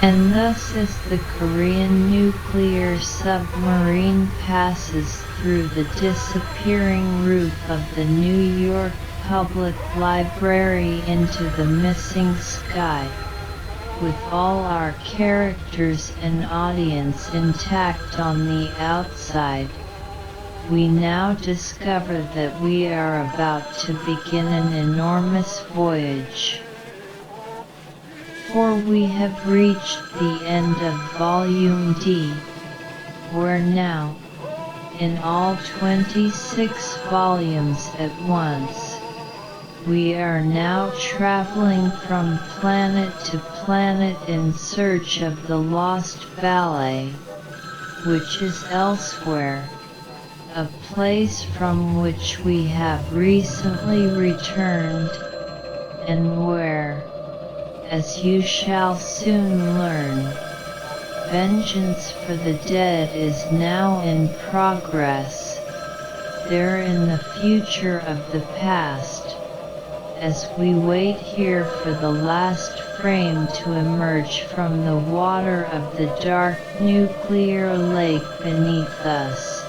And thus as the Korean nuclear submarine passes through the disappearing roof of the New York Public Library into the missing sky, with all our characters and audience intact on the outside, we now discover that we are about to begin an enormous voyage. For we have reached the end of Volume D, where now, in all 26 volumes at once, we are now traveling from planet to planet in search of the lost ballet, which is elsewhere, a place from which we have recently returned, and where, as you shall soon learn, vengeance for the dead is now in progress, there in the future of the past, as we wait here for the last frame to emerge from the water of the dark nuclear lake beneath us,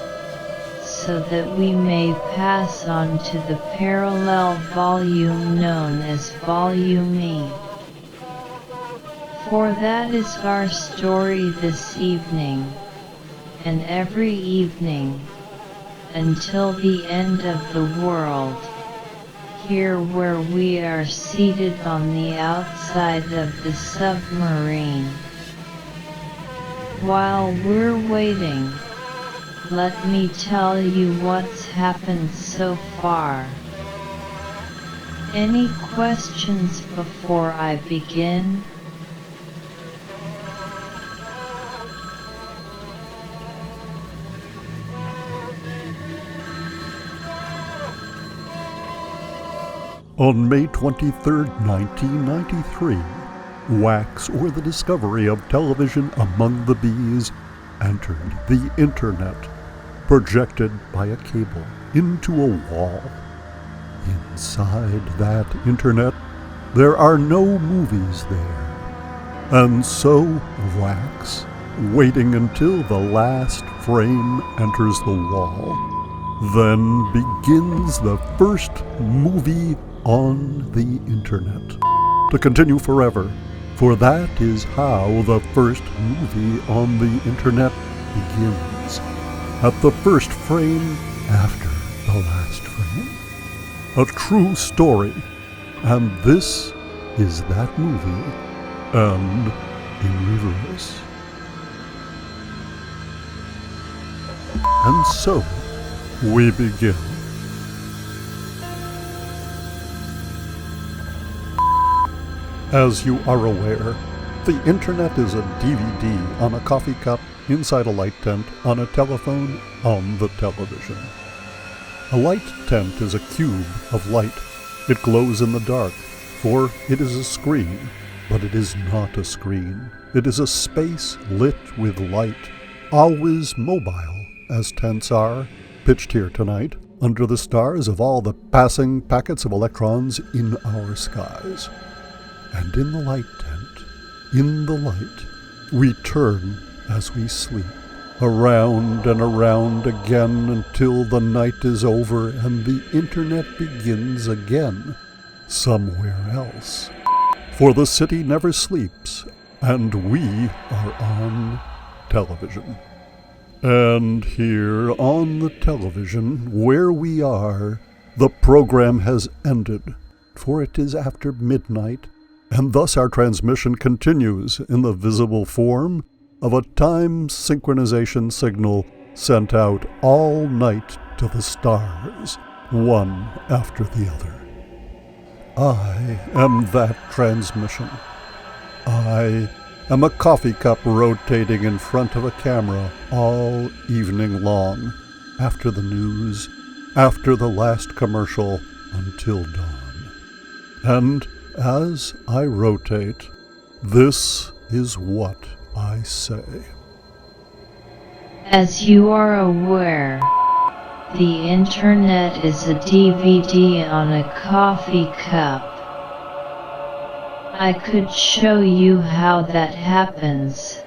so that we may pass on to the parallel volume known as VolumeE. For that is our story this evening, and every evening, until the end of the world, here where we are seated on the outside of the submarine. While we're waiting, let me tell you what's happened so far. Any questions before I begin? On May 23, 1993, wax or the discovery of television among the bees entered the internet, projected by a cable into a wall. Inside that internet, there are no movies there. And so wax, waiting until the last frame enters the wall, then begins the first movie on the internet, to continue forever, for that is how the first movie on the internet begins, at the first frame after the last frame. A true story, and this is that movie, and in reverse. And so, we begin. As you are aware, the internet is a DVD on a coffee cup, inside a light tent, on a telephone, on the television. A light tent is a cube of light. It glows in the dark, for it is a screen, but it is not a screen. It is a space lit with light, always mobile, as tents are, pitched here tonight, under the stars of all the passing packets of electrons in our skies. And in the light tent, in the light, we turn as we sleep, around and around again until the night is over and the internet begins again, somewhere else. For the city never sleeps, and we are on television. And here on the television, where we are, the program has ended, for it is after midnight, and thus our transmission continues in the visible form of a time synchronization signal sent out all night to the stars, one after the other. I am that transmission. I am a coffee cup rotating in front of a camera all evening long, after the news, after the last commercial, until dawn. And as I rotate, this is what I say. As you are aware, the internet is a DVD on a coffee cup. I could show you how that happens.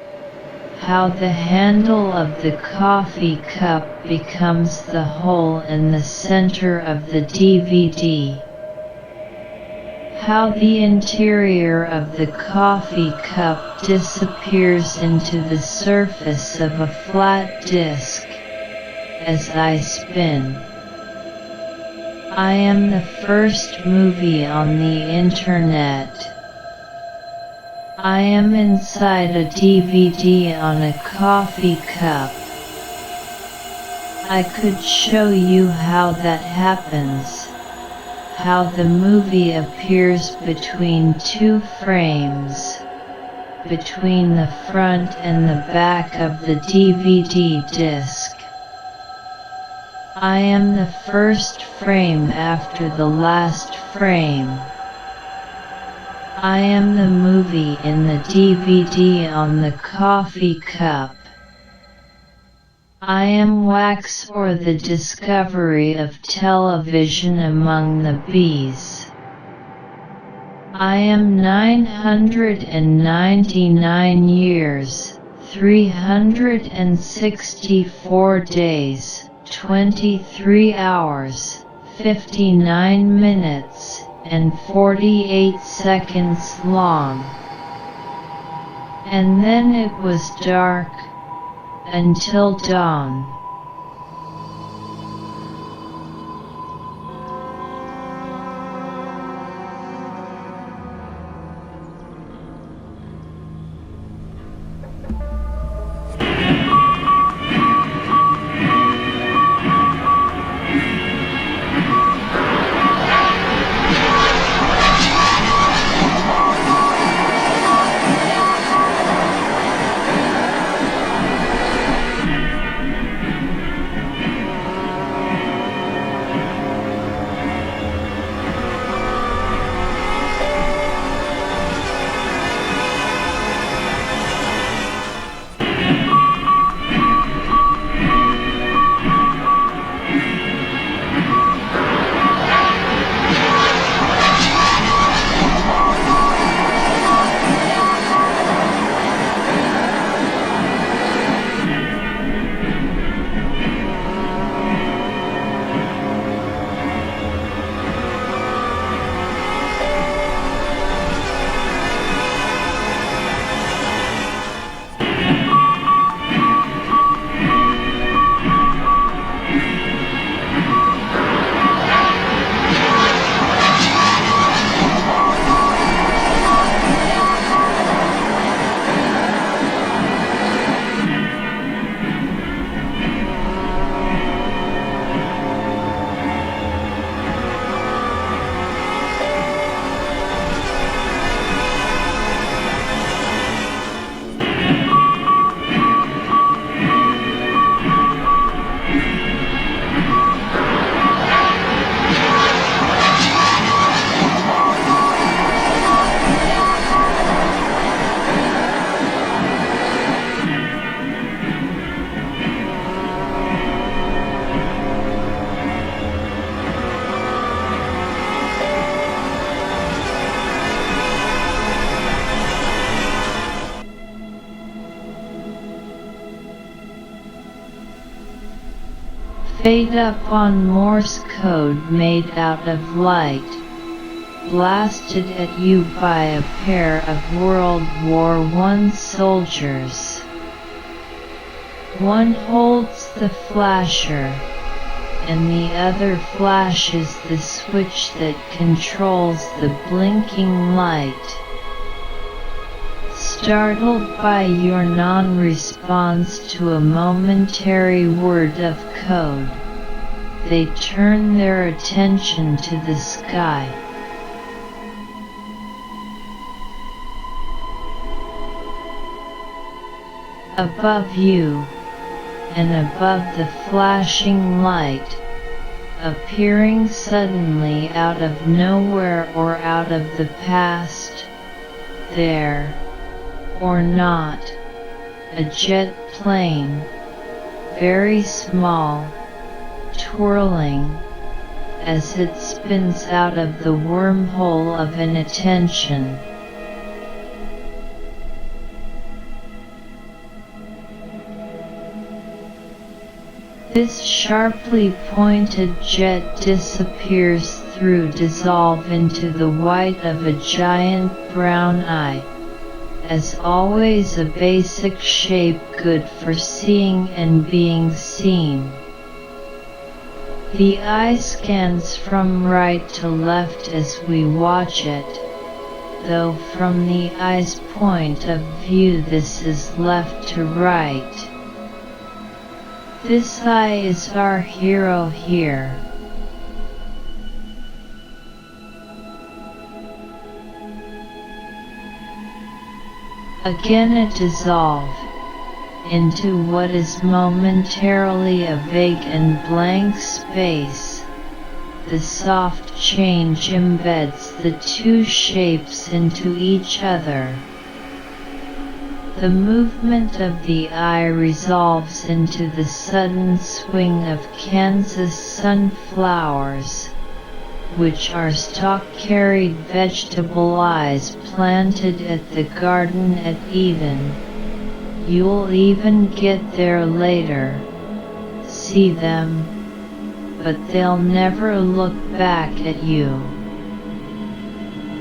How the handle of the coffee cup becomes the hole in the center of the DVD. How the interior of the coffee cup disappears into the surface of a flat disc as I spin. I am the first movie on the internet. I am inside a DVD on a coffee cup. I could show you how that happens. How the movie appears between two frames. Between the front and the back of the DVD disc. I am the first frame after the last frame. I am the movie in the DVD on the coffee cup. I am wax or the discovery of television among the bees. I am 999 years, 364 days, 23 hours, 59 minutes, and 48 seconds long. And then it was dark, until dawn. Fade up on Morse code made out of light, blasted at you by a pair of World War I soldiers. One holds the flasher, and the other flashes the switch that controls the blinking light. Startled by your non-response to a momentary word of code, they turn their attention to the sky. Above you, and above the flashing light, appearing suddenly out of nowhere or out of the past, there, or not, a jet plane, very small, twirling, as it spins out of the wormhole of inattention, This sharply pointed jet disappears through dissolve into the white of a giant brown eye, as always a basic shape good for seeing and being seen. The eye scans from right to left as we watch it, though from the eye's point of view this is left to right. This eye is our hero here. Again it dissolves into what is momentarily a vague and blank space. The soft change embeds the two shapes into each other. The movement of the eye resolves into the sudden swing of Kansas sunflowers, which are stalk-carried vegetable eyes planted at the Garden at Eden. You'll even get there later, see them, but they'll never look back at you.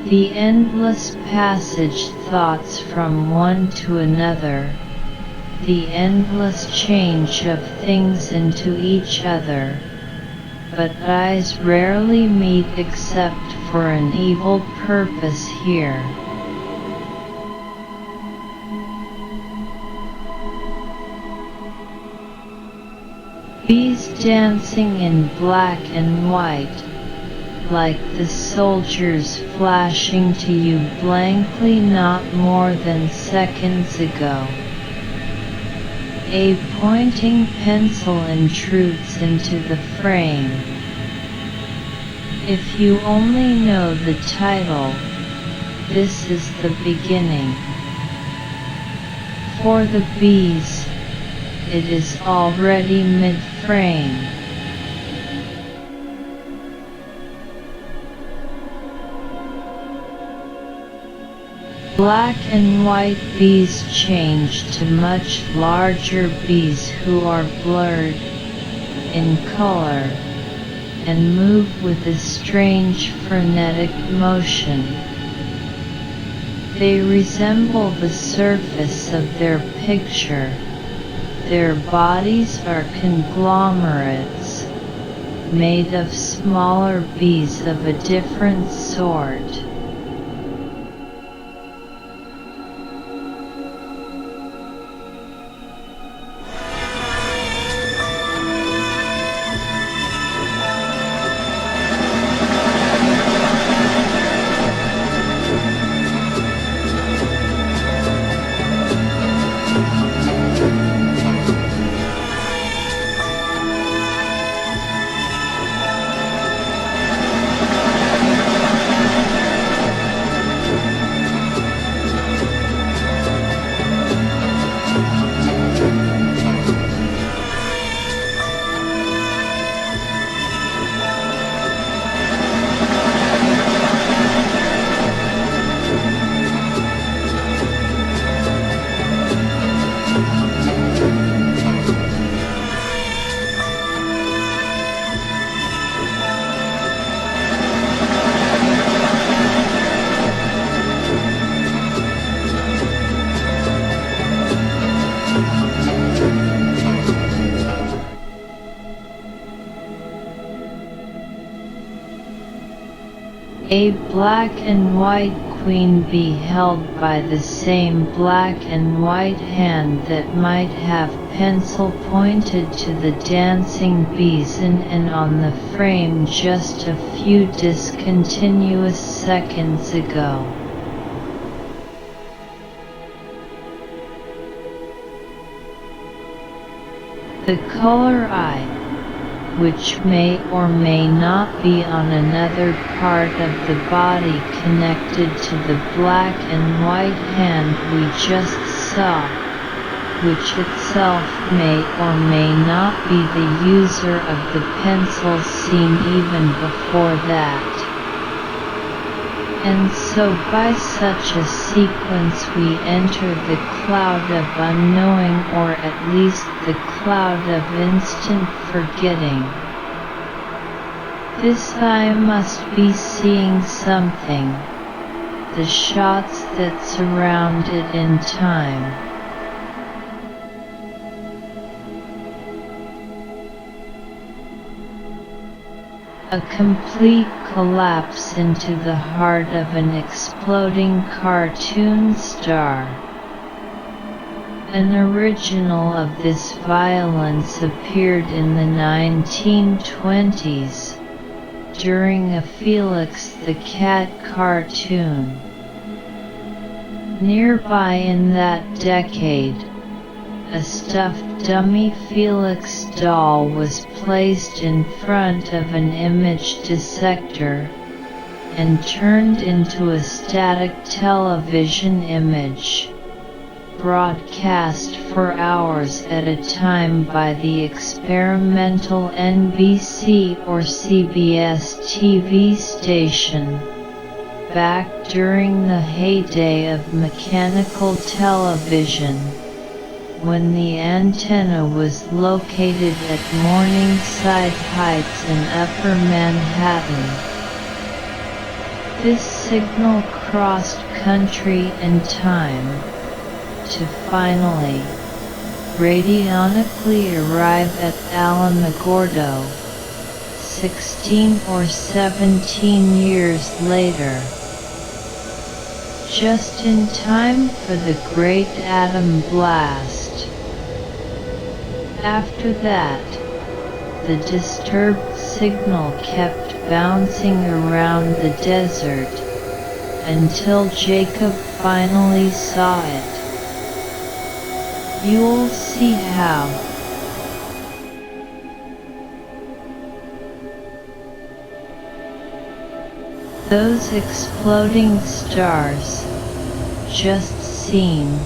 The endless passage thoughts from one to another, the endless change of things into each other, but eyes rarely meet except for an evil purpose here. Bees dancing in black and white, like the soldiers flashing to you blankly not more than seconds ago. A pointing pencil intrudes into the frame. If you only know the title, this is the beginning. For the bees, it is already mid-frame. Black and white bees change to much larger bees who are blurred in color and move with a strange frenetic motion. They resemble the surface of their picture. Their bodies are conglomerates, made of smaller bees of a different sort. A black and white queen bee held by the same black and white hand that might have pencil pointed to the dancing bees in and on the frame just a few discontinuous seconds ago. The color eye, which may or may not be on another part of the body connected to the black and white hand we just saw, which itself may or may not be the user of the pencil seen even before that. And so by such a sequence we enter the cloud of unknowing, or at least the cloud of instant forgetting. This eye must be seeing something, the shots that surround it in time. A complete collapse into the heart of an exploding cartoon star. An original of this violence appeared in the 1920s, during a Felix the Cat cartoon. Nearby in that decade, a stuffed dummy Felix doll was placed in front of an image dissector and turned into a static television image, broadcast for hours at a time by the experimental NBC or CBS TV station, back during the heyday of mechanical television, when the antenna was located at Morningside Heights in Upper Manhattan. This signal crossed country and time, to finally, radionically arrive at Alamogordo, 16 or 17 years later. Just in time for the Great Atom Blast. After that, the disturbed signal kept bouncing around the desert, until Jacob finally saw it. You'll see how. Those exploding stars, just seen,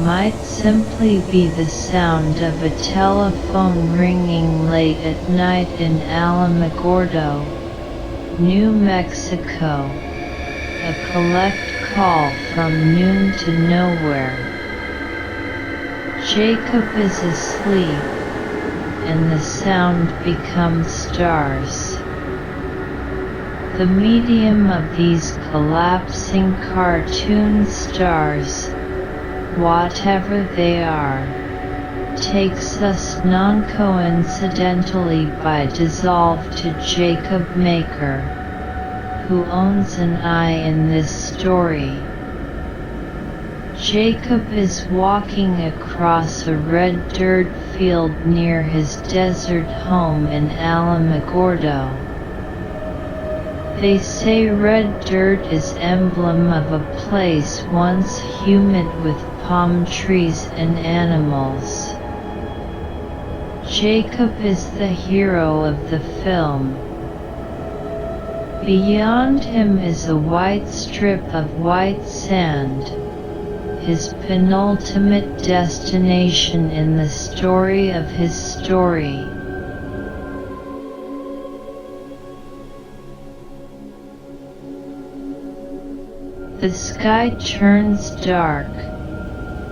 might simply be the sound of a telephone ringing late at night in Alamogordo, New Mexico, a collect call from noon to nowhere. Jacob is asleep, and the sound becomes stars. The medium of these collapsing cartoon stars, whatever they are, takes us non-coincidentally by dissolve to Jacob Maker, who owns an eye in this story. Jacob is walking across a red dirt field near his desert home in Alamogordo. They say red dirt is emblem of a place once humid with palm trees and animals. Jacob is the hero of the film. Beyond him is a white strip of white sand, his penultimate destination in the story of his story. The sky turns dark,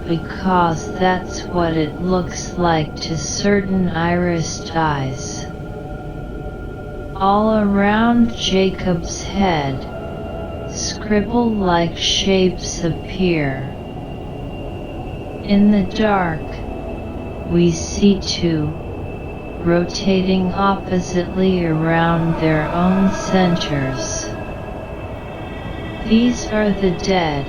because that's what it looks like to certain irised eyes. All around Jacob's head, scribble-like shapes appear. In the dark, we see two, rotating oppositely around their own centers. These are the dead.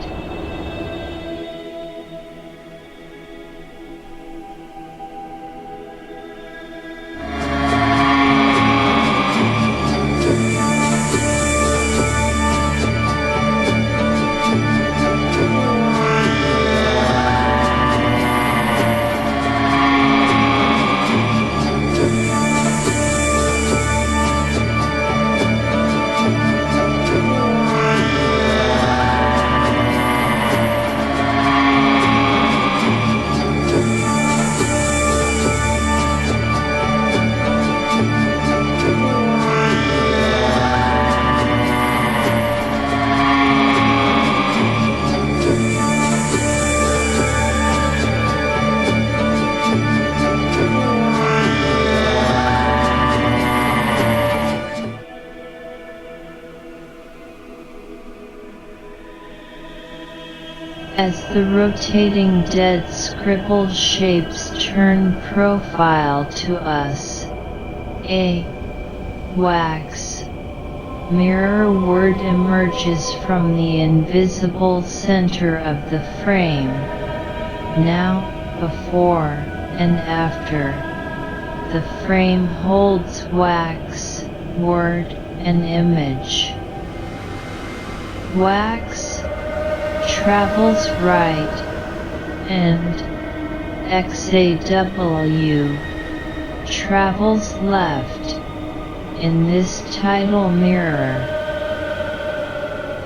As the rotating dead scribbled shapes turn profile to us, a wax mirror word emerges from the invisible center of the frame. Now, before, and after. The frame holds wax, word, and image. Wax travels right, and XAW travels left in this title mirror.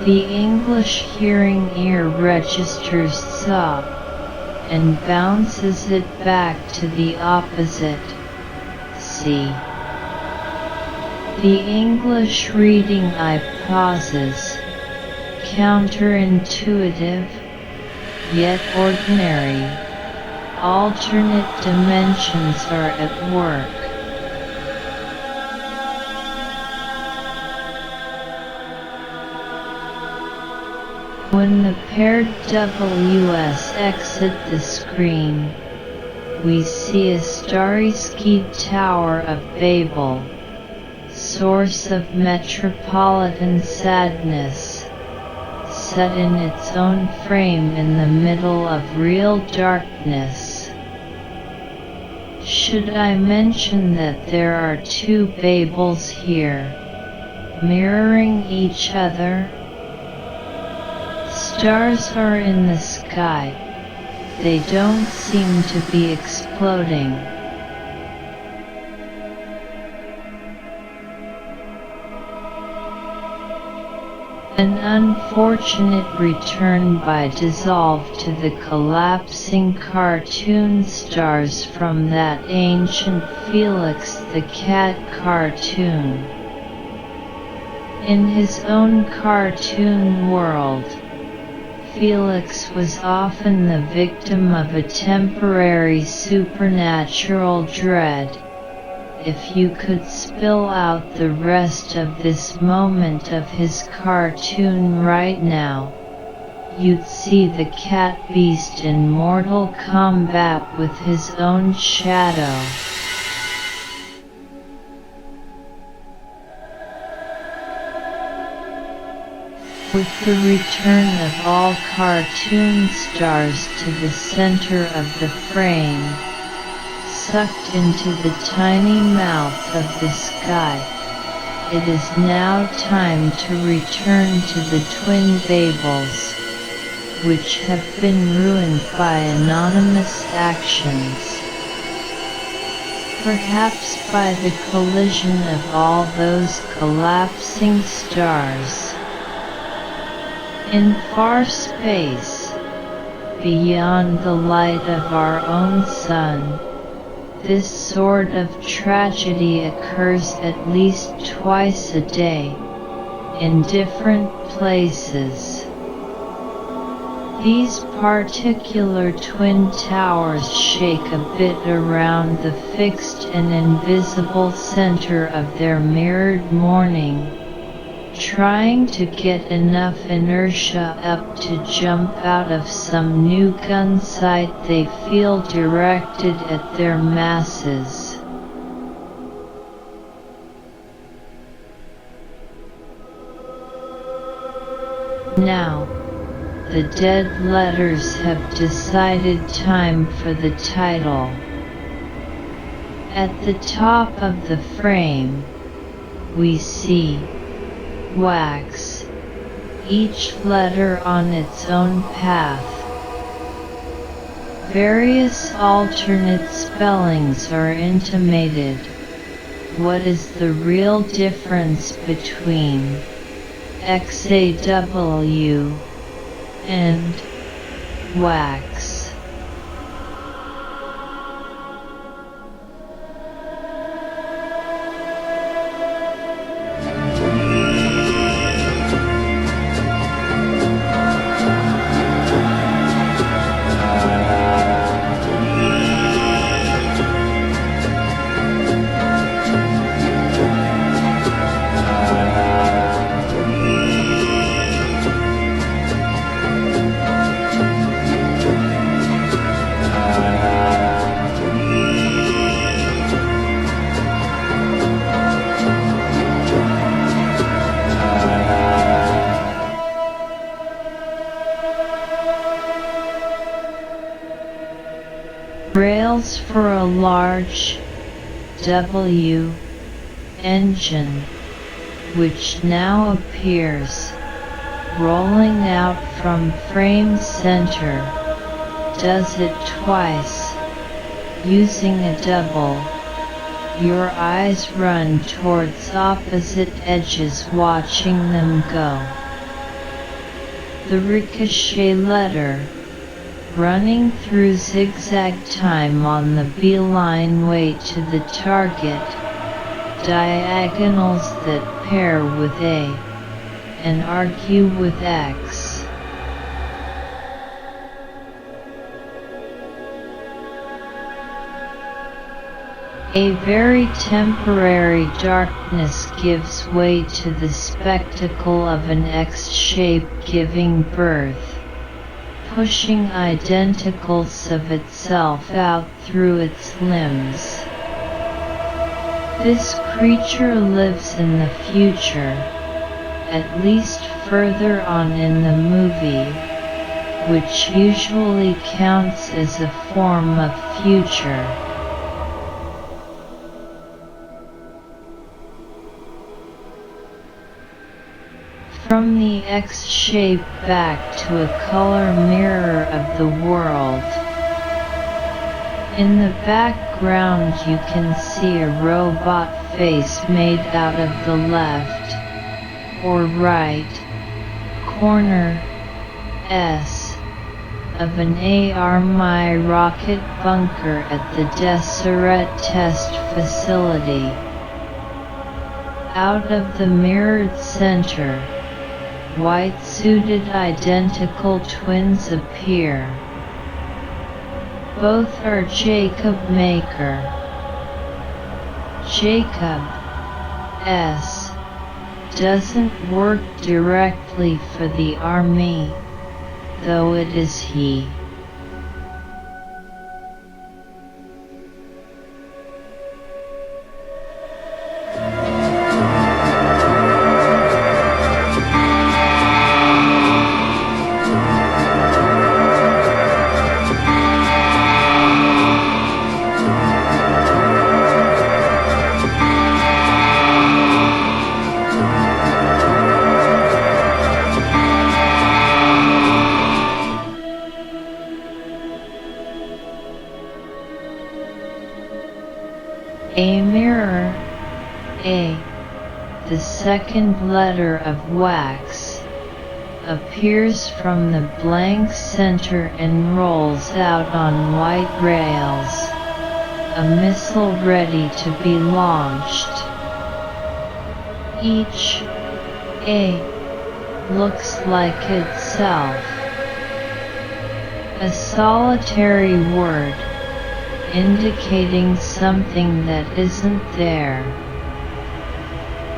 The English hearing ear registers SA and bounces it back to the opposite, C. The English reading eye pauses, counterintuitive, yet ordinary. Alternate dimensions are at work. When the paired WS exit the screen, we see a starry-skied Tower of Babel, source of metropolitan sadness, set in its own frame in the middle of real darkness. Should I mention that there are two Babels here, mirroring each other? Stars are in the sky, they don't seem to be exploding. An unfortunate return by dissolve to the collapsing cartoon stars from that ancient Felix the Cat cartoon. In his own cartoon world, Felix was often the victim of a temporary supernatural dread. If you could spill out the rest of this moment of his cartoon right now, you'd see the cat beast in mortal combat with his own shadow. With the return of all cartoon stars to the center of the frame, sucked into the tiny mouth of the sky, it is now time to return to the twin Babels, which have been ruined by anonymous actions. Perhaps by the collision of all those collapsing stars. In far space, beyond the light of our own sun, this sort of tragedy occurs at least twice a day, in different places. These particular twin towers shake a bit around the fixed and invisible center of their mirrored morning, trying to get enough inertia up to jump out of some new gun sight they feel directed at their masses. Now, the dead letters have decided time for the title. At the top of the frame, we see wax, each letter on its own path. Various alternate spellings are intimated. What is the real difference between XAW and wax? Rails for a large W engine, which now appears rolling out from frame center, does it twice, using a double. Your eyes run towards opposite edges watching them go. The ricochet letter, running through zigzag time on the beeline way to the target, diagonals that pair with A and argue with X. A very temporary darkness gives way to the spectacle of an X shape giving birth, pushing identicals of itself out through its limbs. This creature lives in the future, at least further on in the movie, which usually counts as a form of future. From the X shape back to a color mirror of the world. In the background you can see a robot face made out of the left or right corner S of an ARMI rocket bunker at the Deseret test facility. Out of the mirrored center, white-suited identical twins appear. Both are Jacob Maker. Jacob S. doesn't work directly for the army, though it is he. A mirror, A, the second letter of wax, appears from the blank center and rolls out on white rails, a missile ready to be launched. Each A looks like itself. A solitary word, indicating something that isn't there.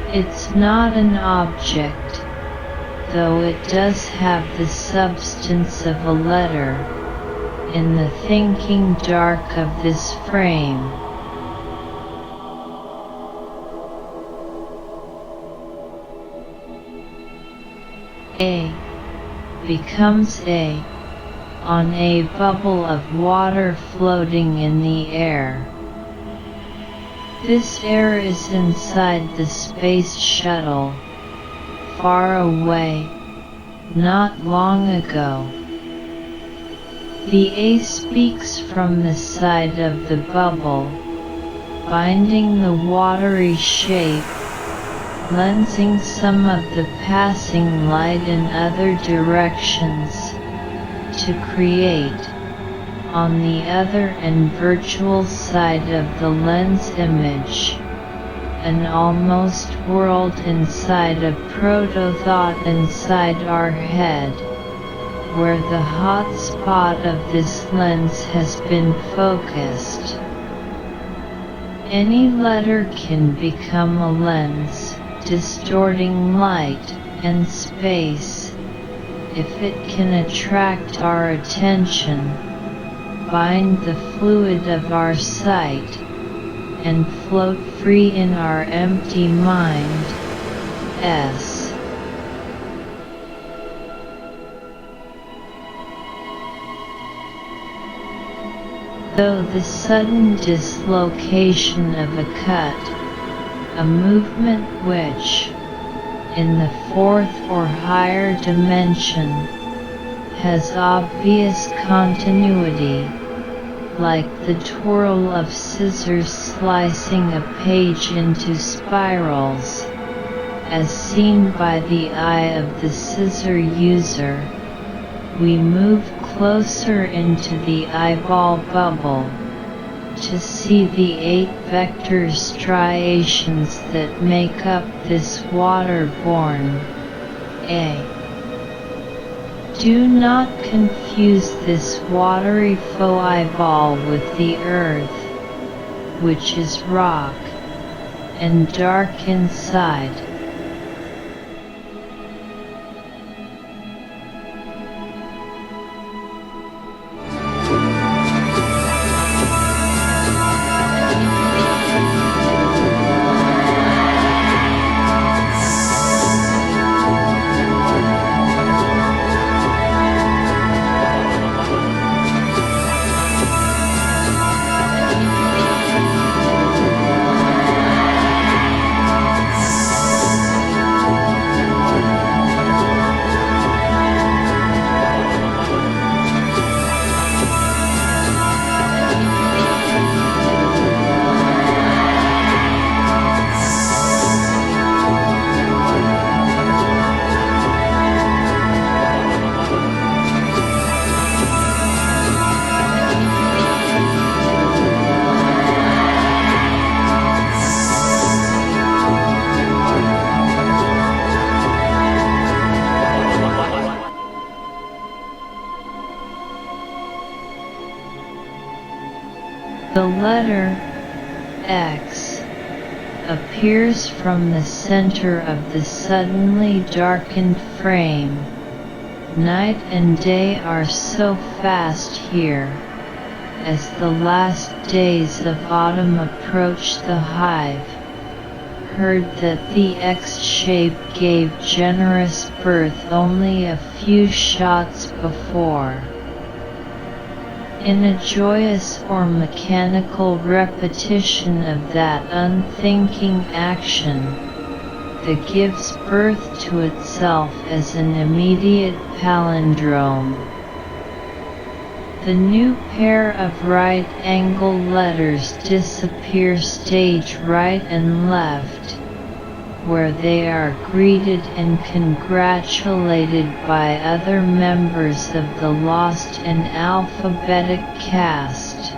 It's not an object, though it does have the substance of a letter, in the thinking dark of this frame. A becomes A on a bubble of water floating in the air. This air is inside the space shuttle, far away, not long ago. The A speaks from the side of the bubble, binding the watery shape, lensing some of the passing light in other directions, to create, on the other and virtual side of the lens image, an almost world inside a proto-thought inside our head, where the hot spot of this lens has been focused. Any letter can become a lens, distorting light and space, if it can attract our attention, bind the fluid of our sight, and float free in our empty mind. Though the sudden dislocation of a cut, a movement which, in the fourth or higher dimension, has obvious continuity, like the twirl of scissors slicing a page into spirals, as seen by the eye of the scissor user. We move closer into the eyeball bubble to see the 8 vector striations that make up this waterborne A. Do not confuse this watery faux eyeball with the earth, which is rock and dark inside. The letter X appears from the center of the suddenly darkened frame. Night and day are so fast here, as the last days of autumn approach. The hive heard that the X shape gave generous birth only a few shots before. In a joyous or mechanical repetition of that unthinking action, that gives birth to itself as an immediate palindrome. The new pair of right-angle letters disappear stage right and left, where they are greeted and congratulated by other members of the lost and alphabetic cast.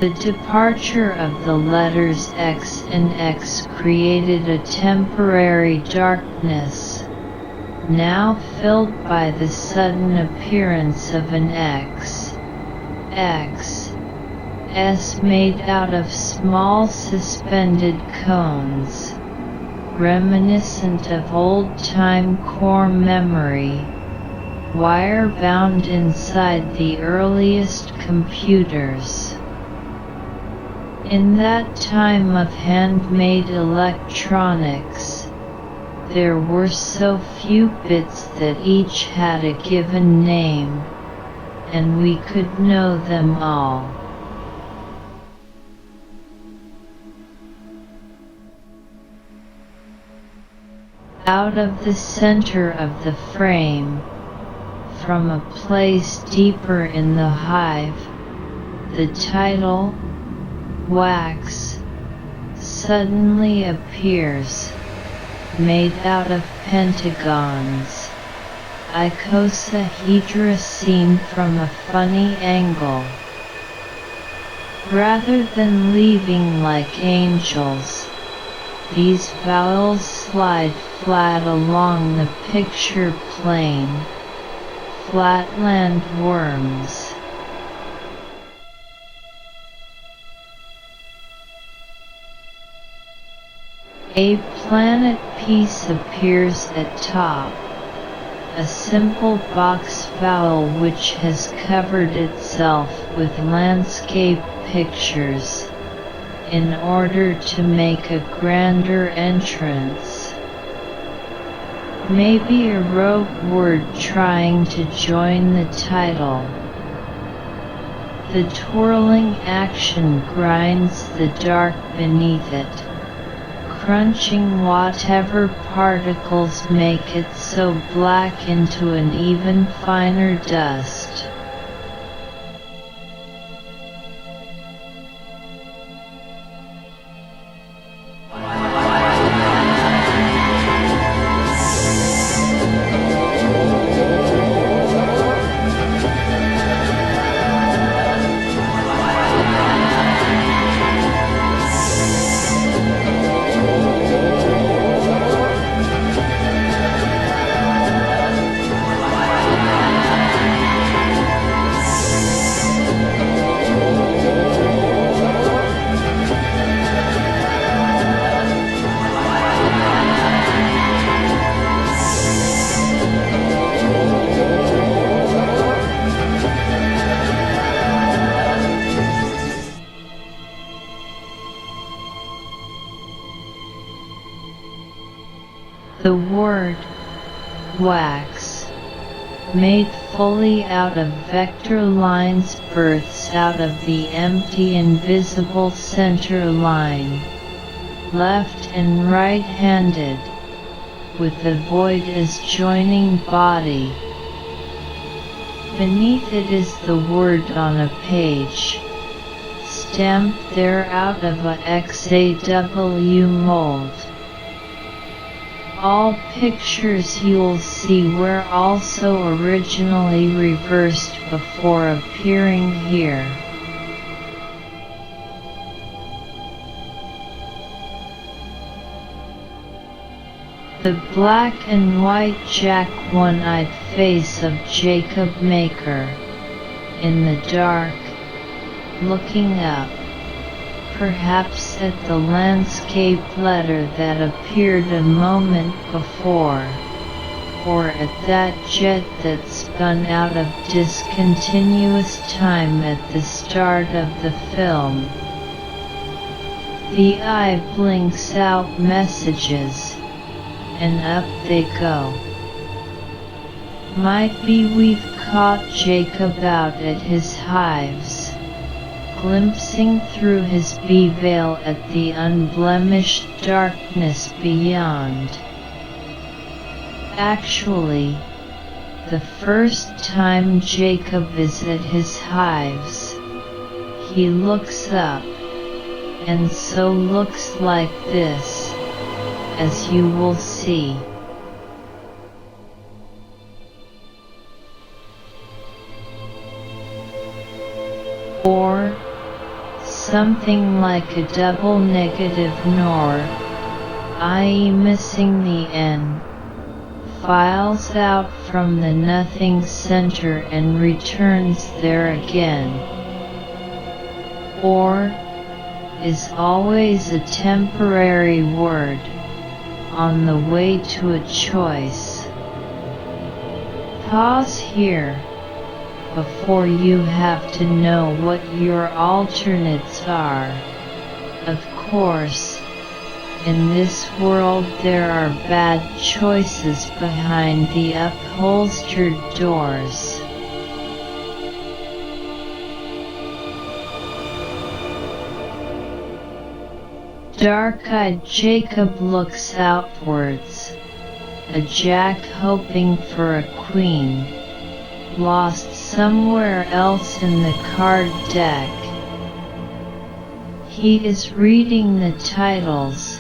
The departure of the letters X and X created a temporary darkness, now filled by the sudden appearance of an X. S made out of small suspended cones, reminiscent of old-time core memory, wire-bound inside the earliest computers. In that time of handmade electronics, there were so few bits that each had a given name, and we could know them all. Out of the center of the frame, from a place deeper in the hive, the title, Wax, suddenly appears, made out of pentagons. Icosahedra seen from a funny angle. Rather than leaving like angels, these vowels slide flat along the picture plane. Flatland worms. A planet piece appears at top. A simple box vowel which has covered itself with landscape pictures, in order to make a grander entrance. Maybe a rogue word trying to join the title. The twirling action grinds the dark beneath it, crunching whatever particles make it so black into an even finer dust. The word, wax, made fully out of vector lines births out of the empty invisible center line, left and right-handed, with the void as joining body. Beneath it is the word on a page, stamped there out of a XAW mold. All pictures you'll see were also originally reversed before appearing here. The black and white jack one-eyed face of Jacob Maker, in the dark, looking up, perhaps at the landscape letter that appeared a moment before, or at that jet that spun out of discontinuous time at the start of the film. The eye blinks out messages, and up they go. Might be we've caught Jacob out at his hives, glimpsing through his bee veil at the unblemished darkness beyond. Actually, the first time Jacob is at his hives, he looks up, and so looks like this, as you will see. Or something like a double negative nor, i.e. missing the n, files out from the nothing center and returns there again. Or is always a temporary word, on the way to a choice. Pause here, before you have to know what your alternates are. Of course, in this world there are bad choices behind the upholstered doors. Dark-eyed Jacob looks outwards, a jack hoping for a queen, lost somewhere else in the card deck. He is reading the titles,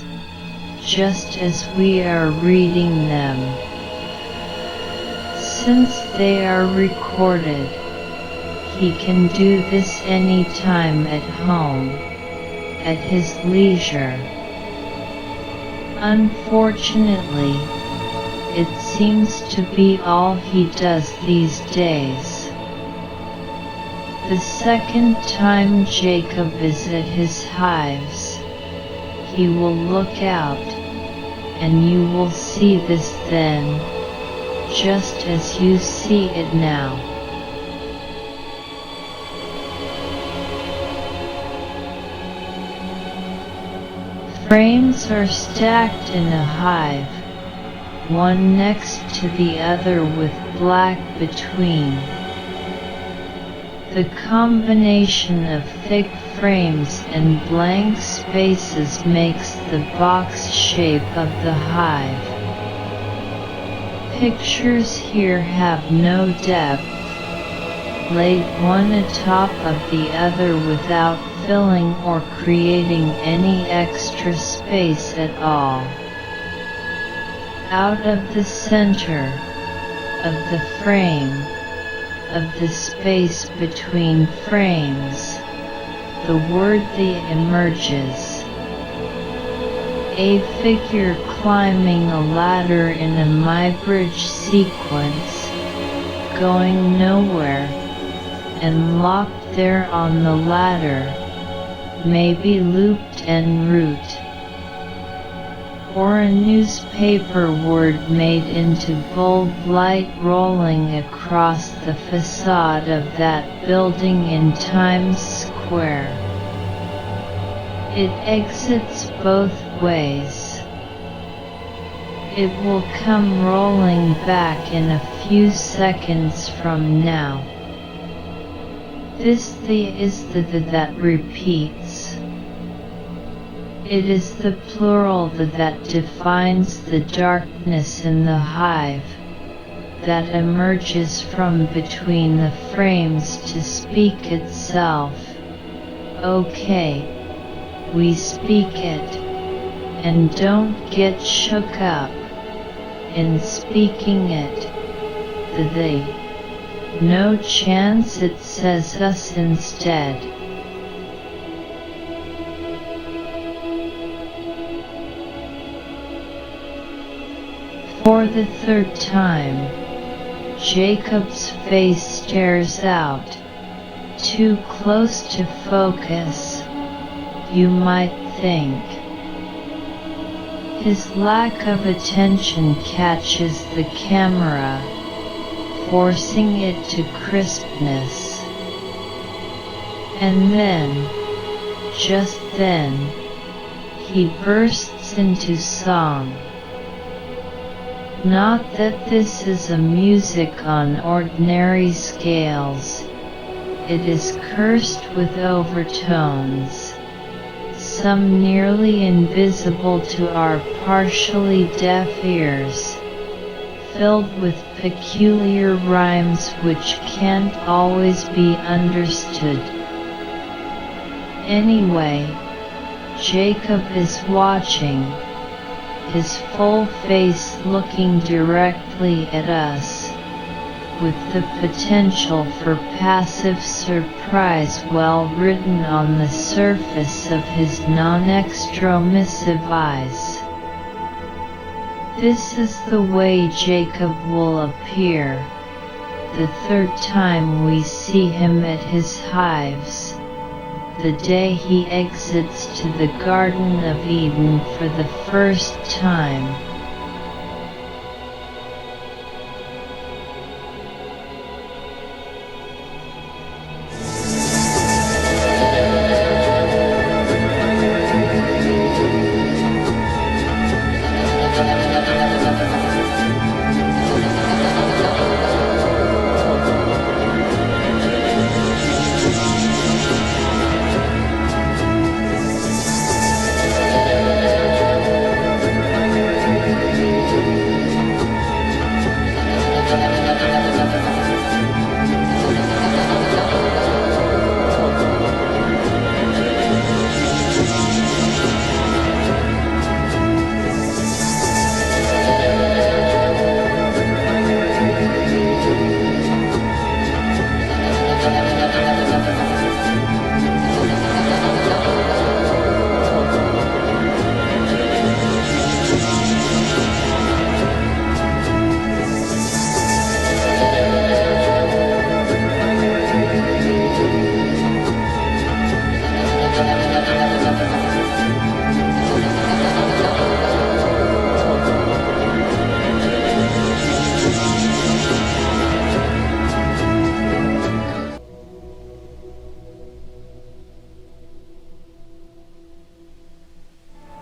just as we are reading them. Since they are recorded, he can do this anytime at home, at his leisure. Unfortunately, it seems to be all he does these days. The second time Jacob is at his hives, he will look out, and you will see this then, just as you see it now. Frames are stacked in a hive, one next to the other with black between. The combination of thick frames and blank spaces makes the box shape of the hive. Pictures here have no depth, laid one atop of the other without filling or creating any extra space at all. Out of the center of the frame, of the space between frames, the word "the" emerges. A figure climbing a ladder in a MyBridge sequence, going nowhere, and locked there on the ladder, may be looped en route. Or a newspaper word made into bold light rolling across the facade of that building in Times Square. It exits both ways. It will come rolling back in a few seconds from now. This "the" is the that repeats. It is the plural "the" that defines the darkness in the hive, that emerges from between the frames to speak itself. Okay, we speak it, and don't get shook up in speaking it, the "they." No chance it says us instead. For the third time, Jacob's face stares out, too close to focus, you might think. His lack of attention catches the camera, forcing it to crispness. And then, just then, he bursts into song. Not that this is a music on ordinary scales, it is cursed with overtones, some nearly invisible to our partially deaf ears, filled with peculiar rhymes which can't always be understood. Anyway, Jacob is watching, his full face looking directly at us, with the potential for passive surprise well written on the surface of his non-extromissive eyes. This is the way Jacob will appear, the third time we see him at his hives, the day he exits to the Garden of Eden for the first time.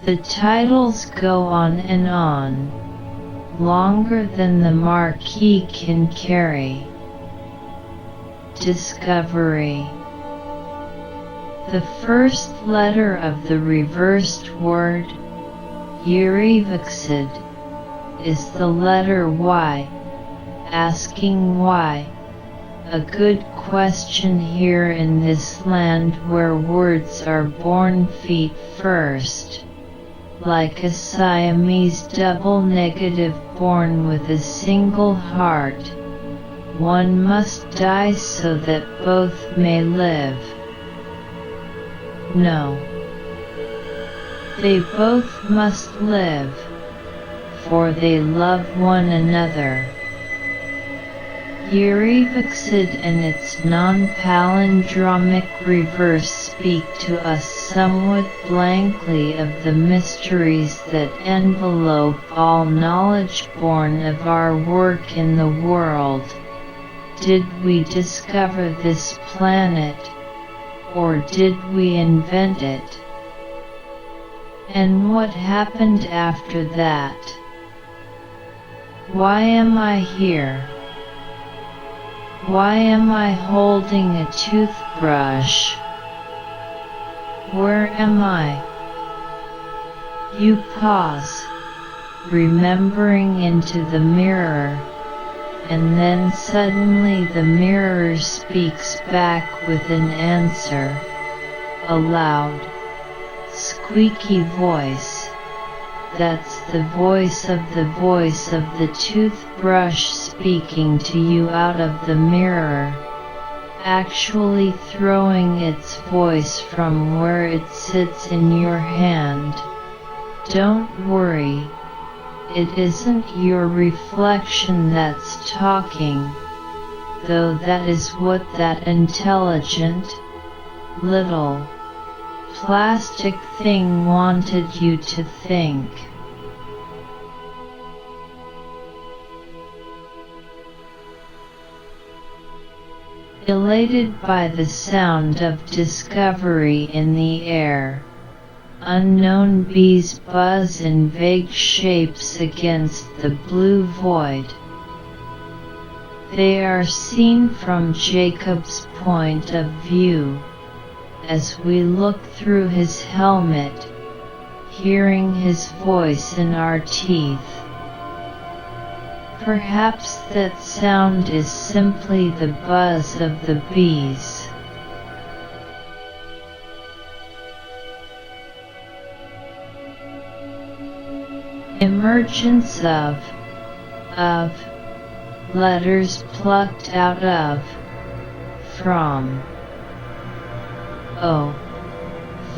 The titles go on, longer than the marquee can carry. Discovery. The first letter of the reversed word, Yerivixid, is the letter Y, asking why. A good question here in this land where words are born feet first. Like a Siamese double negative born with a single heart. One must die so that both may live. No. They both must live, for they love one another. Yerivixid and its non-palindromic reverse speak to us somewhat blankly of the mysteries that envelope all knowledge born of our work in the world. Did we discover this planet, or did we invent it? And what happened after that? Why am I here? Why am I holding a toothbrush? Where am I? You pause, remembering into the mirror, and then suddenly the mirror speaks back with an answer, a loud, squeaky voice. That's the voice of the toothbrush speaking to you out of the mirror, actually throwing its voice from where it sits in your hand. Don't worry, it isn't your reflection that's talking, though that is what that intelligent, little, plastic thing wanted you to think. Elated by the sound of discovery in the air, unknown bees buzz in vague shapes against the blue void. They are seen from Jacob's point of view, as we look through his helmet, hearing his voice in our teeth. Perhaps that sound is simply the buzz of the bees. Emergence of, letters plucked out of, from.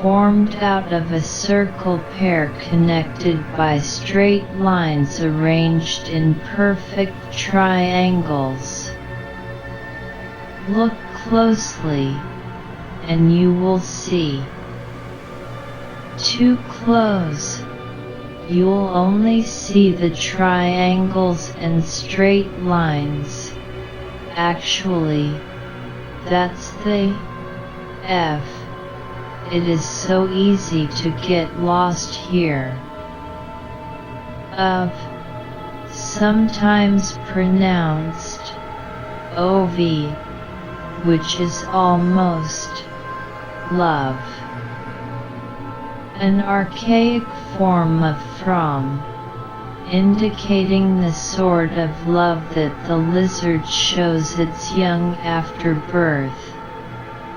Formed out of a circle pair connected by straight lines arranged in perfect triangles. Look closely, and you will see. Too close, you'll only see the triangles and straight lines. Actually, that's the F. It is so easy to get lost here. Of, sometimes pronounced OV, which is almost love. An archaic form of from, indicating the sort of love that the lizard shows its young after birth,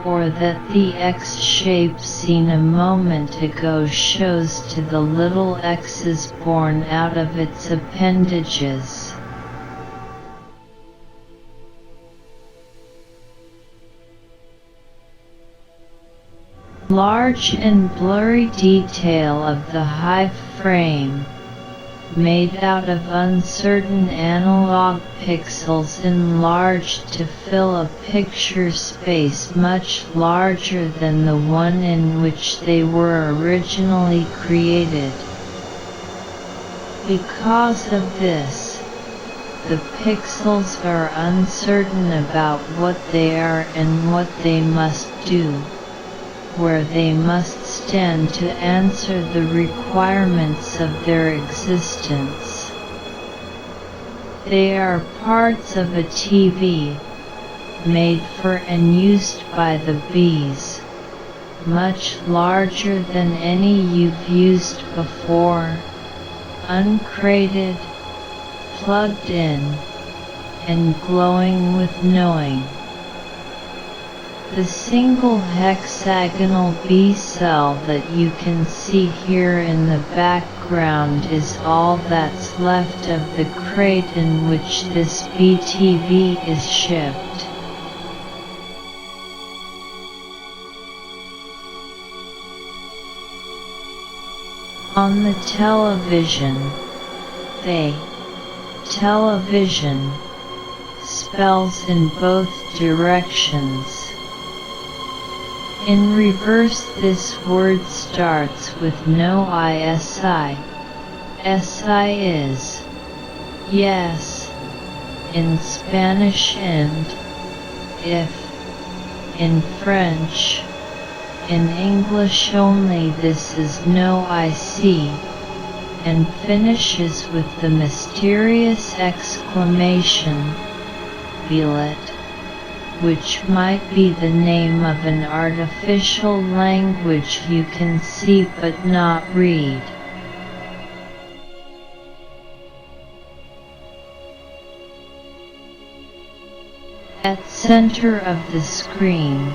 or that the X shape seen a moment ago shows to the little X's born out of its appendages. Large and blurry detail of the high frame, made out of uncertain analog pixels enlarged to fill a picture space much larger than the one in which they were originally created. Because of this, the pixels are uncertain about what they are and what they must do, where they must stand to answer the requirements of their existence. They are parts of a TV, made for and used by the bees, much larger than any you've used before, uncrated, plugged in, and glowing with knowing. The single hexagonal bee cell that you can see here in the background is all that's left of the crate in which this BTV is shipped. On the television, television spells in both directions. In reverse, this word starts with no ISI. SI is yes in Spanish and if in French. In English only this is no IC, and finishes with the mysterious exclamation, "Violet," which might be the name of an artificial language you can see but not read. At center of the screen,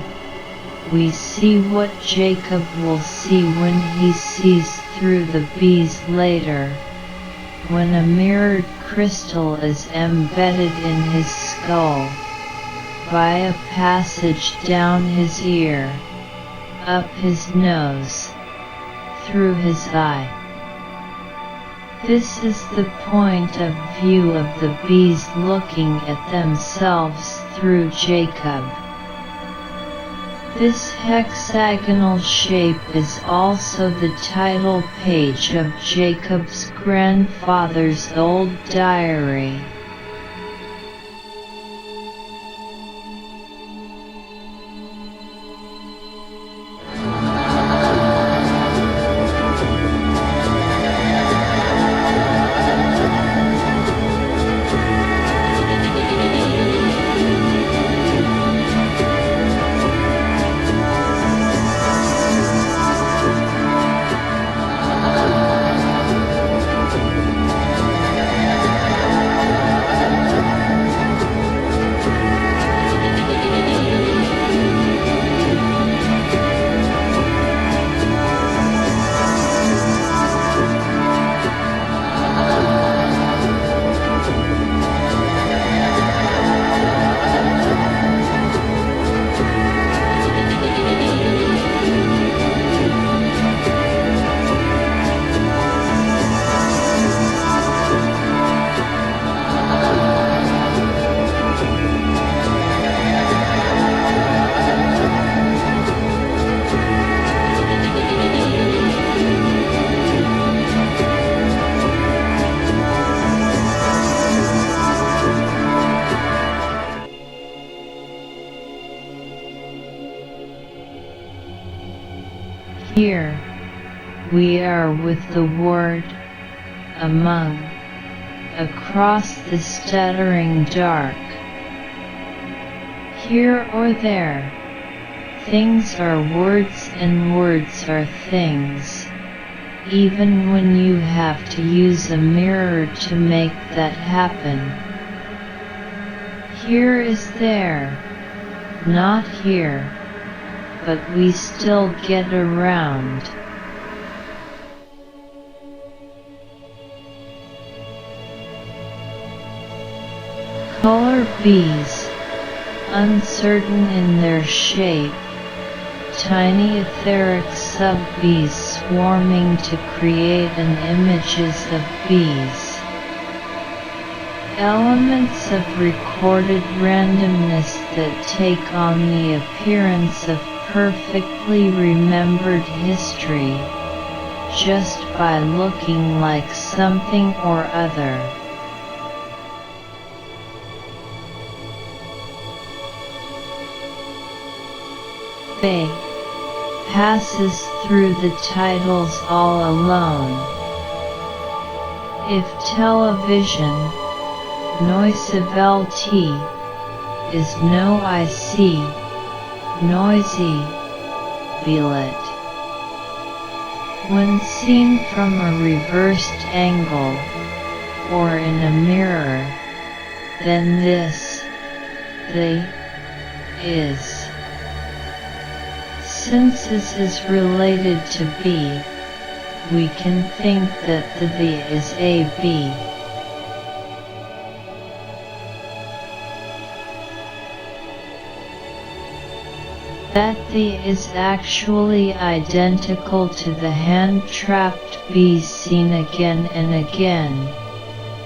we see what Jacob will see when he sees through the bees later, when a mirrored crystal is embedded in his skull, by a passage down his ear, up his nose, through his eye. This is the point of view of the bees looking at themselves through Jacob. This hexagonal shape is also the title page of Jacob's grandfather's old diary. Here, we are with the word, among, across the stuttering dark. Here or there, things are words and words are things, even when you have to use a mirror to make that happen. Here is there, not here. But we still get around. Color bees, uncertain in their shape, tiny etheric sub-bees swarming to create images of bees. Elements of recorded randomness that take on the appearance of perfectly remembered history, just by looking like something or other. They passes through the titles all alone. If television, Noise of LT is no IC, noisy, violet. When seen from a reversed angle, or in a mirror, then this, the, is. Since is related to B, we can think that the is AB. That the is actually identical to the hand-trapped B seen again and again,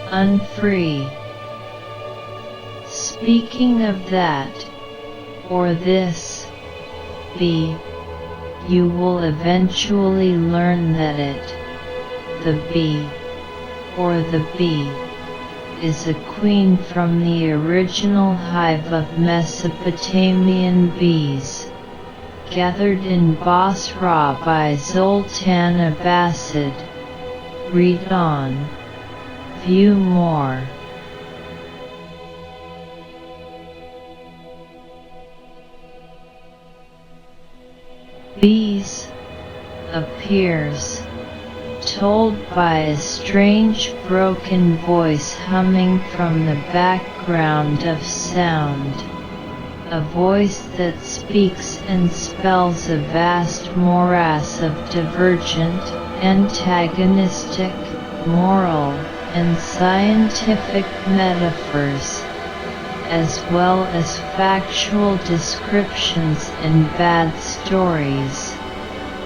unfree. Speaking of that, or this, B, you will eventually learn that it, the bee, or the bee, is a queen from the original hive of Mesopotamian bees, gathered in Basra by Zoltan Abbasid. Read on. View more. Bees, appears, told by a strange broken voice humming from the background of sound, a voice that speaks and spells a vast morass of divergent, antagonistic, moral, and scientific metaphors, as well as factual descriptions and bad stories,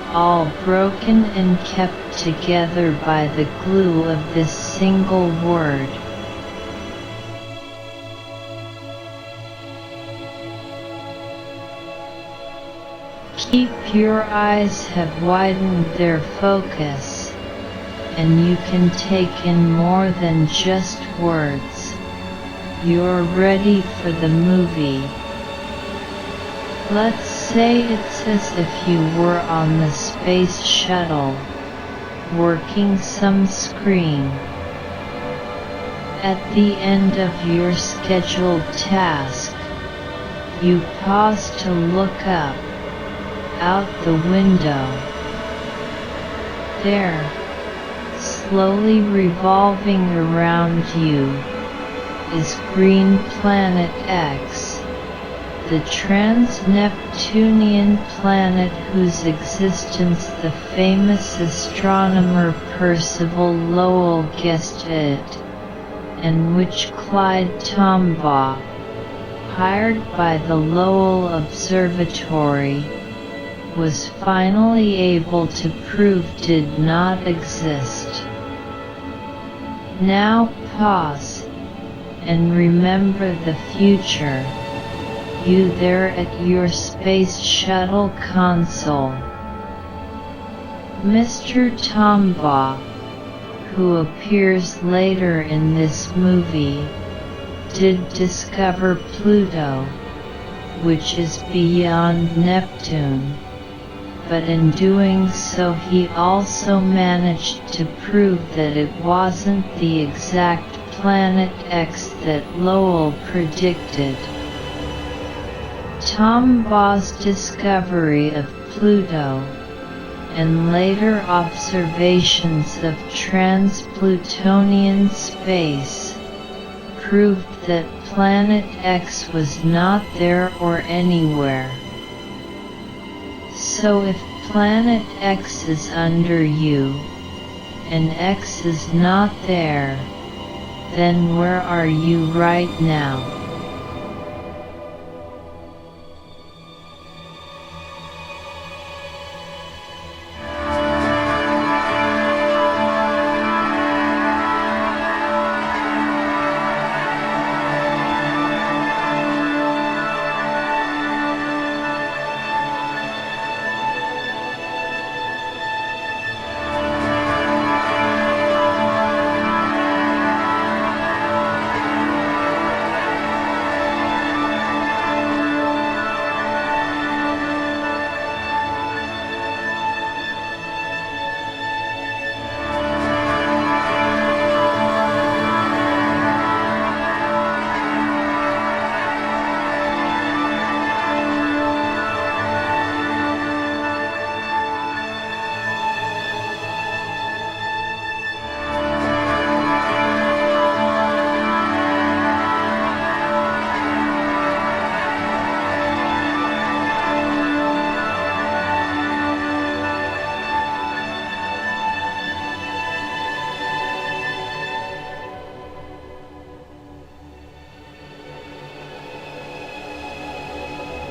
all broken and kept together by the glue of this single word. Keep your eyes have widened their focus, and you can take in more than just words. You're ready for the movie. Let's say it's as if you were on the space shuttle, working some screen. At the end of your scheduled task, you pause to look up, out the window. There, slowly revolving around you, is green planet X, the trans-Neptunian planet whose existence the famous astronomer Percival Lowell guessed at, and which Clyde Tombaugh, hired by the Lowell Observatory, was finally able to prove did not exist. Now pause, and remember the future, you there at your space shuttle console. Mr. Tombaugh, who appears later in this movie, did discover Pluto, which is beyond Neptune, but in doing so he also managed to prove that it wasn't the exact planet X that Lowell predicted. Tombaugh's discovery of Pluto, and later observations of trans-Plutonian space, proved that Planet X was not there or anywhere. So if Planet X is under you, and X is not there, then where are you right now?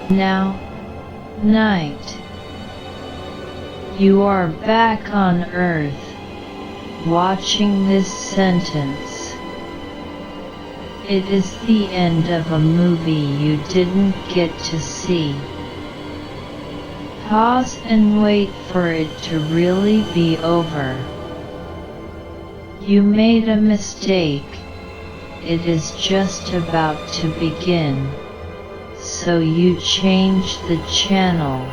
Now, night. You are back on Earth, watching this sentence. It is the end of a movie you didn't get to see. Pause and wait for it to really be over. You made a mistake. It is just about to begin. So you change the channel.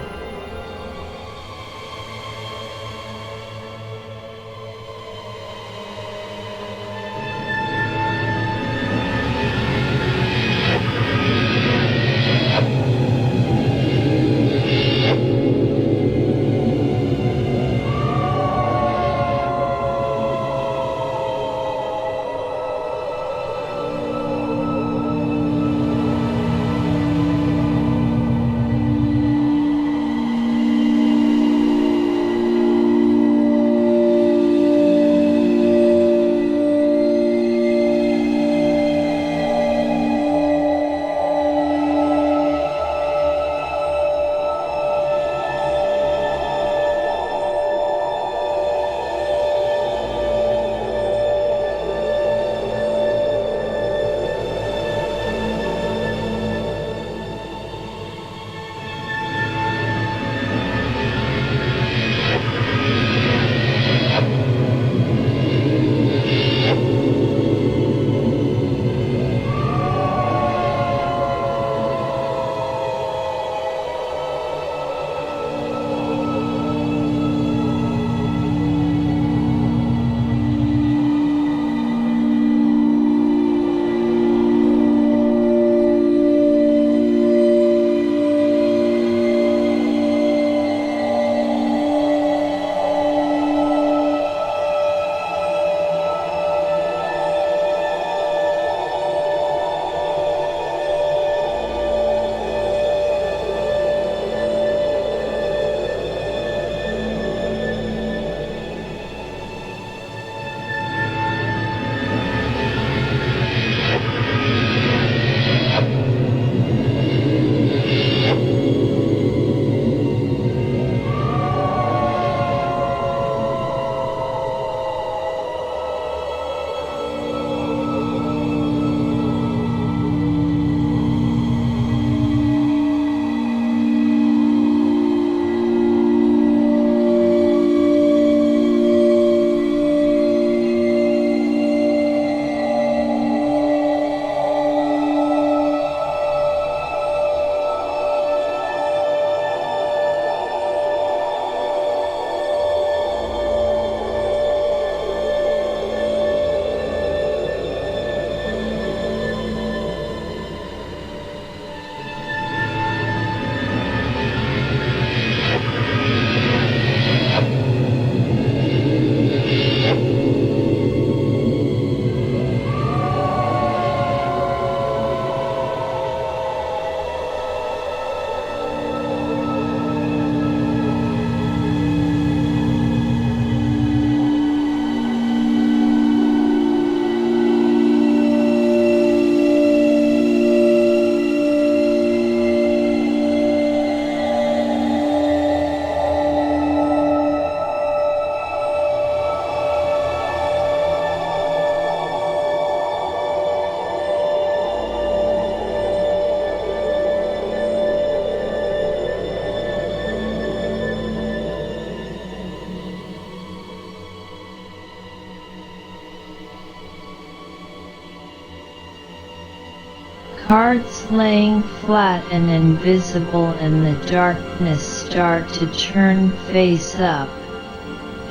Cards laying flat and invisible in the darkness start to turn face up,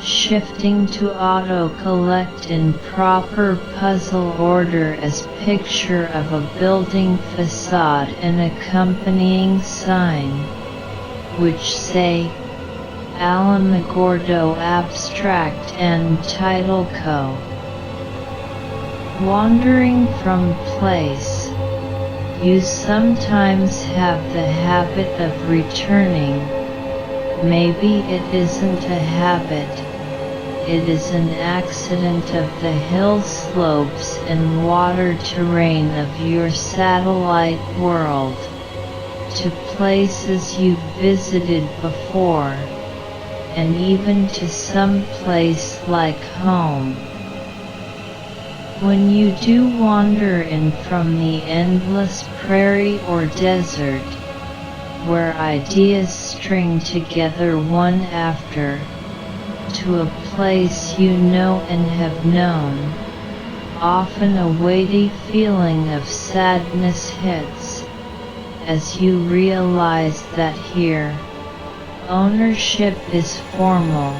shifting to auto-collect in proper puzzle order as picture of a building facade and accompanying sign, which say, Alamogordo Abstract and Title Co. Wandering from place. You sometimes have the habit of returning. Maybe it isn't a habit. It is an accident of the hill slopes and water terrain of your satellite world, to places you've visited before, and even to some place like home. When you do wander in from the endless prairie or desert, where ideas string together one after, to a place you know and have known, often a weighty feeling of sadness hits, as you realize that here, ownership is formal,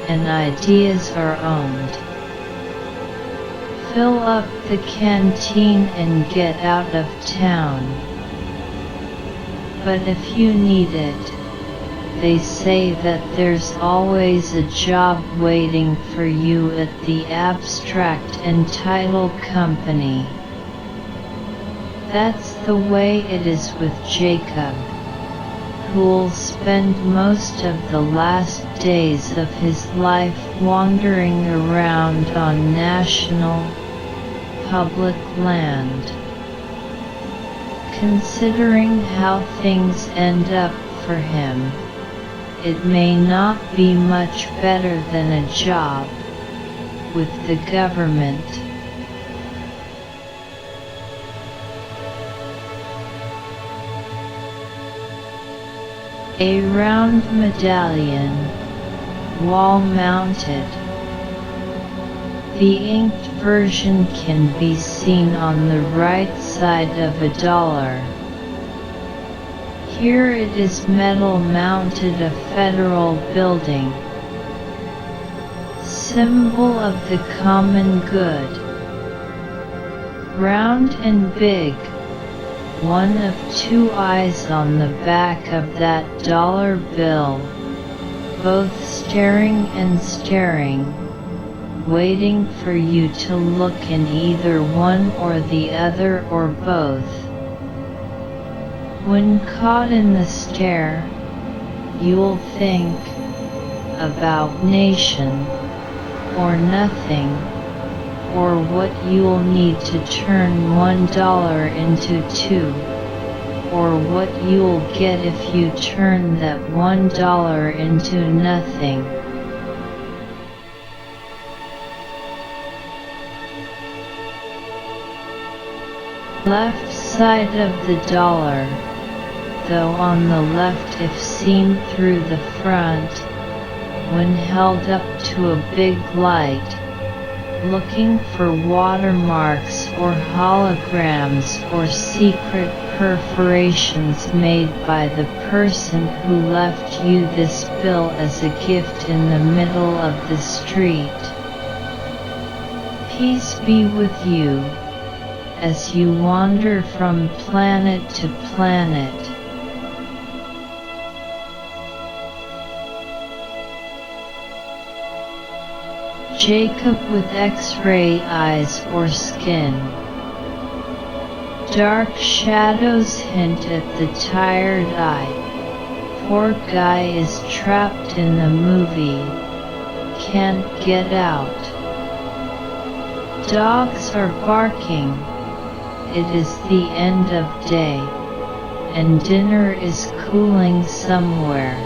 and ideas are owned. Fill up the canteen and get out of town. But if you need it, they say that there's always a job waiting for you at the abstract and title company. That's the way it is with Jacob, who'll spend most of the last days of his life wandering around on national, public land. Considering how things end up for him, it may not be much better than a job with the government. A round medallion, wall-mounted. The inked version can be seen on the right side of $1. Here it is metal-mounted, a federal building, symbol of the common good. Round and big, one of two eyes on the back of that dollar bill, both staring and staring, waiting for you to look in either one or the other or both. When caught in the stare, you'll think about nation, or nothing, or what you'll need to turn $1 into $2, or what you'll get if you turn that $1 into nothing. Left side of the dollar, though on the left if seen through the front, when held up to a big light, looking for watermarks or holograms or secret perforations made by the person who left you this bill as a gift in the middle of the street. Peace be with you, as you wander from planet to planet. Jacob with X-ray eyes or skin. Dark shadows hint at the tired eye. Poor guy is trapped in the movie, can't get out. Dogs are barking. It is the end of day, and dinner is cooling somewhere.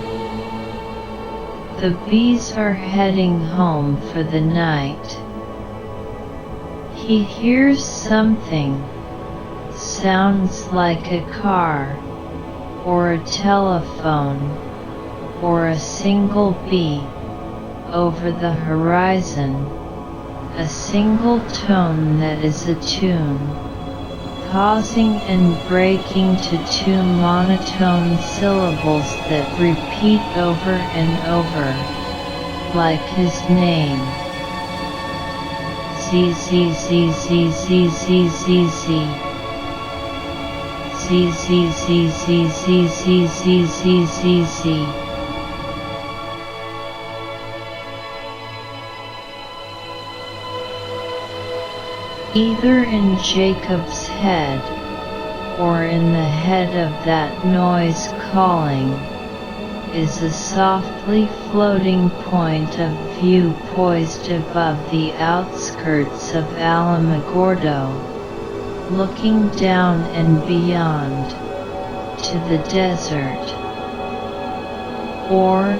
The bees are heading home for the night. He hears something, sounds like a car, or a telephone, or a single bee, over the horizon, a single tone that is a tune, pausing and breaking to two monotone syllables that repeat over and over, like his name. Z Z Z Z Z Z Z Z Z Z Z Z Z Z Z Z Z Z. Either in Jacob's head, or in the head of that noise calling, is a softly floating point of view poised above the outskirts of Alamogordo, looking down and beyond, to the desert, or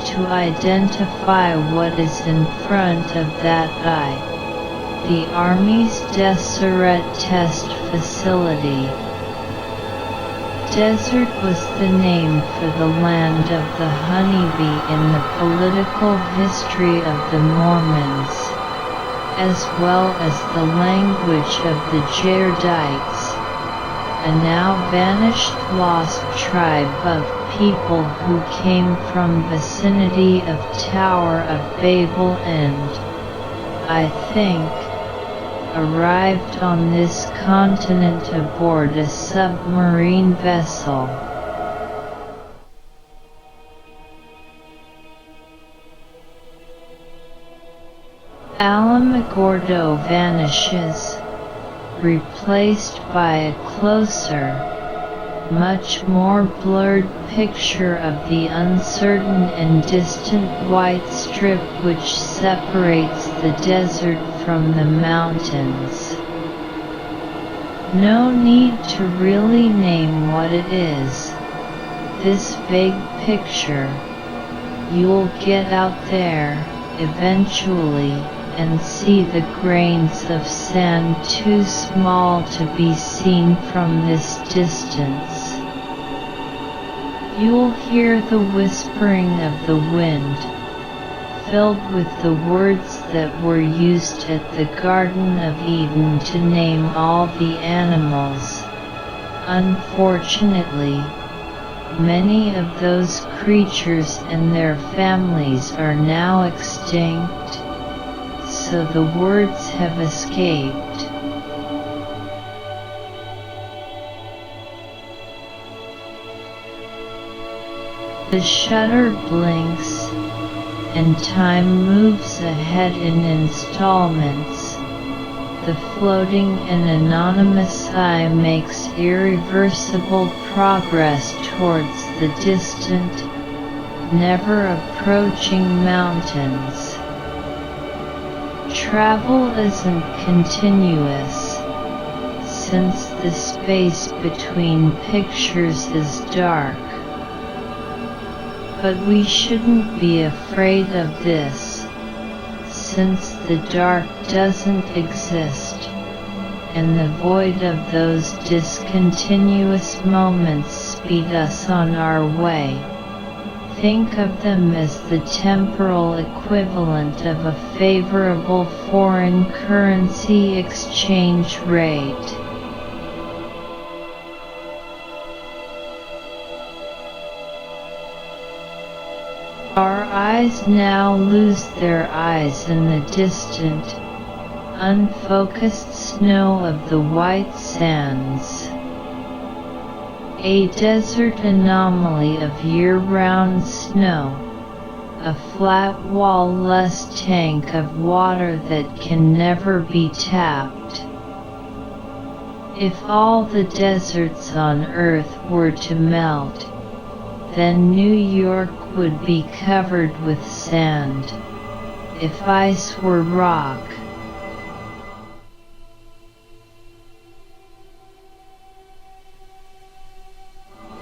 to identify what is in front of that eye, the Army's Deseret Test Facility. Desert was the name for the land of the honeybee in the political history of the Mormons, as well as the language of the Jaredites, a now vanished lost tribe of people who came from vicinity of Tower of Babel and, I think, arrived on this continent aboard a submarine vessel. Alamogordo vanishes, replaced by a closer, much more blurred picture of the uncertain and distant white strip which separates the desert from the mountains. No need to really name what it is, this vague picture. You'll get out there, eventually, and see the grains of sand too small to be seen from this distance. You'll hear the whispering of the wind, filled with the words that were used at the Garden of Eden to name all the animals. Unfortunately, many of those creatures and their families are now extinct, so the words have escaped. The shutter blinks, and time moves ahead in installments. The floating and anonymous eye makes irreversible progress towards the distant, never approaching mountains. Travel isn't continuous, since the space between pictures is dark. But we shouldn't be afraid of this, since the dark doesn't exist, and the void of those discontinuous moments speed us on our way. Think of them as the temporal equivalent of a favorable foreign currency exchange rate. Our eyes now lose their eyes in the distant, unfocused snow of the white sands. A desert anomaly of year-round snow, a flat wall-less tank of water that can never be tapped. If all the deserts on Earth were to melt, then New York would be covered with sand. If ice were rock.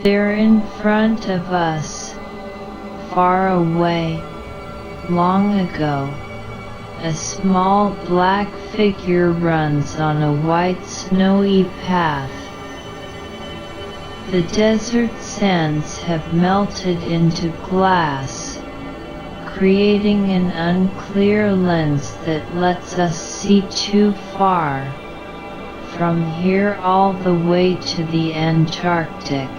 There in front of us, far away, long ago, a small black figure runs on a white snowy path. The desert sands have melted into glass, creating an unclear lens that lets us see too far, from here all the way to the Antarctic.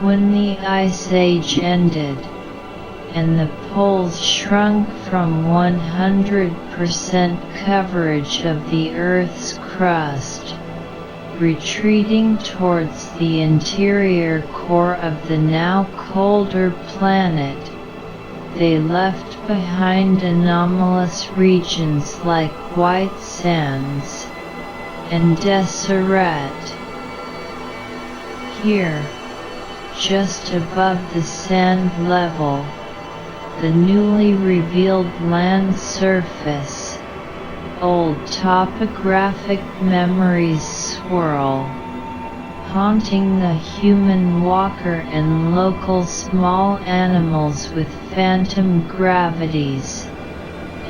When the Ice Age ended, and the poles shrunk from 100% coverage of the Earth's crust, retreating towards the interior core of the now colder planet, they left behind anomalous regions like white sands and deseret. Here, just above the sand level, the newly revealed land surface, old topographic memories swirl, haunting the human walker and local small animals with phantom gravities,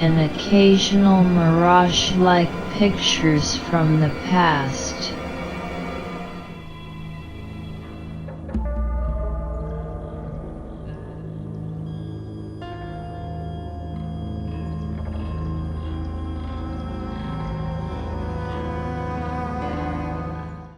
and occasional mirage-like pictures from the past.